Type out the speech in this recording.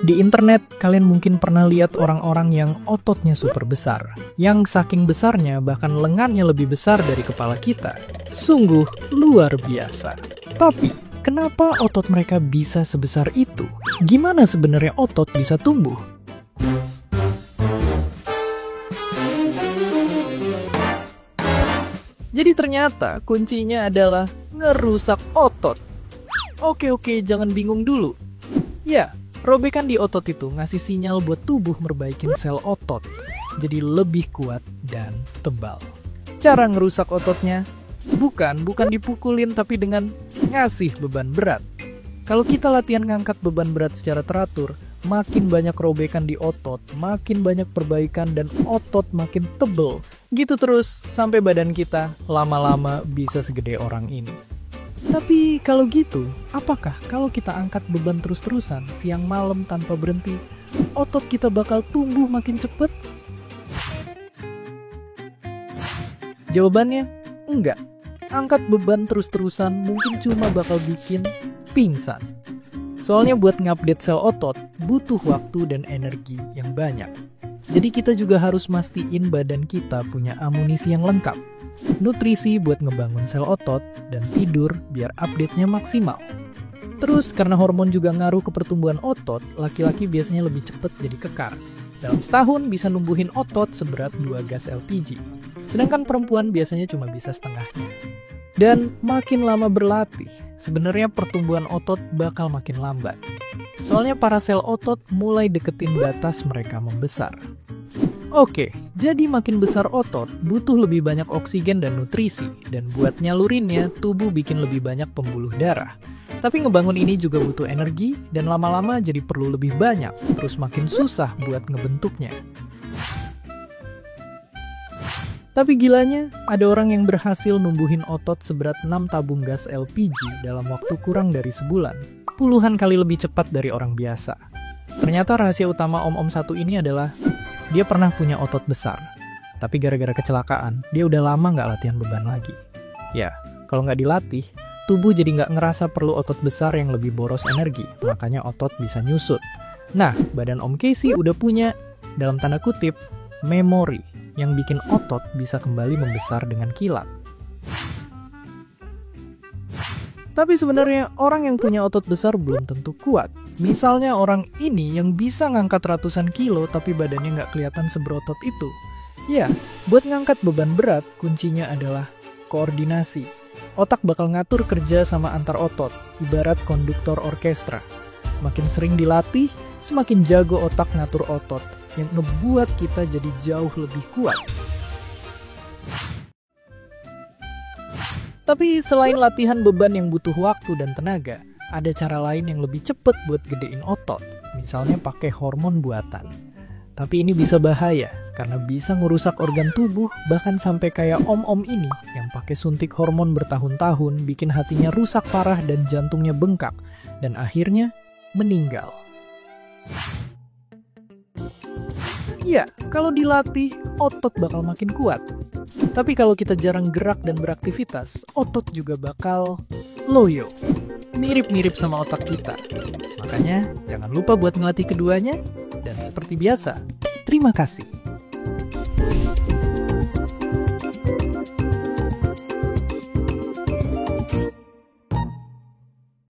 Di internet, kalian mungkin pernah lihat orang-orang yang ototnya super besar. Yang saking besarnya, bahkan lengannya lebih besar dari kepala kita. Sungguh luar biasa. Tapi, kenapa otot mereka bisa sebesar itu? Gimana sebenarnya otot bisa tumbuh? Jadi ternyata kuncinya adalah ngerusak otot. Oke, jangan bingung dulu. Ya, robekan di otot itu ngasih sinyal buat tubuh merbaikin sel otot jadi lebih kuat dan tebal. Cara ngerusak ototnya bukan dipukulin, tapi dengan ngasih beban berat. Kalau kita latihan ngangkat beban berat secara teratur, makin banyak robekan di otot, makin banyak perbaikan dan otot makin tebel. Gitu terus sampai badan kita lama-lama bisa segede orang ini. Tapi kalau gitu, apakah kalau kita angkat beban terus-terusan siang malam tanpa berhenti, otot kita bakal tumbuh makin cepet? Jawabannya, enggak. Angkat beban terus-terusan mungkin cuma bakal bikin pingsan. Soalnya buat ngupdate sel otot, butuh waktu dan energi yang banyak. Jadi kita juga harus mastiin badan kita punya amunisi yang lengkap. Nutrisi buat ngebangun sel otot, dan tidur biar update-nya maksimal. Terus karena hormon juga ngaruh ke pertumbuhan otot, laki-laki biasanya lebih cepat jadi kekar. Dalam setahun bisa numbuhin otot seberat 2 gas LPG. Sedangkan perempuan biasanya cuma bisa setengahnya. Dan makin lama berlatih, sebenarnya pertumbuhan otot bakal makin lambat. Soalnya para sel otot mulai deketin batas mereka membesar. Oke, jadi makin besar otot, butuh lebih banyak oksigen dan nutrisi. Dan buat nyalurinnya, tubuh bikin lebih banyak pembuluh darah. Tapi ngebangun ini juga butuh energi, dan lama-lama jadi perlu lebih banyak, terus makin susah buat ngebentuknya. Tapi gilanya, ada orang yang berhasil numbuhin otot seberat 6 tabung gas LPG dalam waktu kurang dari sebulan. Puluhan kali lebih cepat dari orang biasa. Ternyata rahasia utama om-om satu ini adalah dia pernah punya otot besar, tapi gara-gara kecelakaan, dia udah lama nggak latihan beban lagi. Ya, kalau nggak dilatih, tubuh jadi nggak ngerasa perlu otot besar yang lebih boros energi, makanya otot bisa nyusut. Nah, badan Om Casey udah punya, dalam tanda kutip, memori yang bikin otot bisa kembali membesar dengan kilat. Tapi sebenarnya orang yang punya otot besar belum tentu kuat. Misalnya orang ini yang bisa ngangkat ratusan kilo tapi badannya nggak kelihatan seberotot itu. Ya, buat ngangkat beban berat kuncinya adalah koordinasi. Otak bakal ngatur kerja sama antar otot, ibarat konduktor orkestra. Makin sering dilatih, semakin jago otak ngatur otot, yang ngebuat kita jadi jauh lebih kuat. Tapi selain latihan beban yang butuh waktu dan tenaga, ada cara lain yang lebih cepet buat gedein otot, misalnya pakai hormon buatan. Tapi ini bisa bahaya, karena bisa ngerusak organ tubuh, bahkan sampai kayak om-om ini, yang pakai suntik hormon bertahun-tahun, bikin hatinya rusak parah dan jantungnya bengkak, dan akhirnya meninggal. Ya, kalau dilatih, otot bakal makin kuat. Tapi kalau kita jarang gerak dan beraktivitas, otot juga bakal loyo. Mirip-mirip sama otak kita. Makanya, jangan lupa buat ngelatih keduanya. Dan seperti biasa, terima kasih.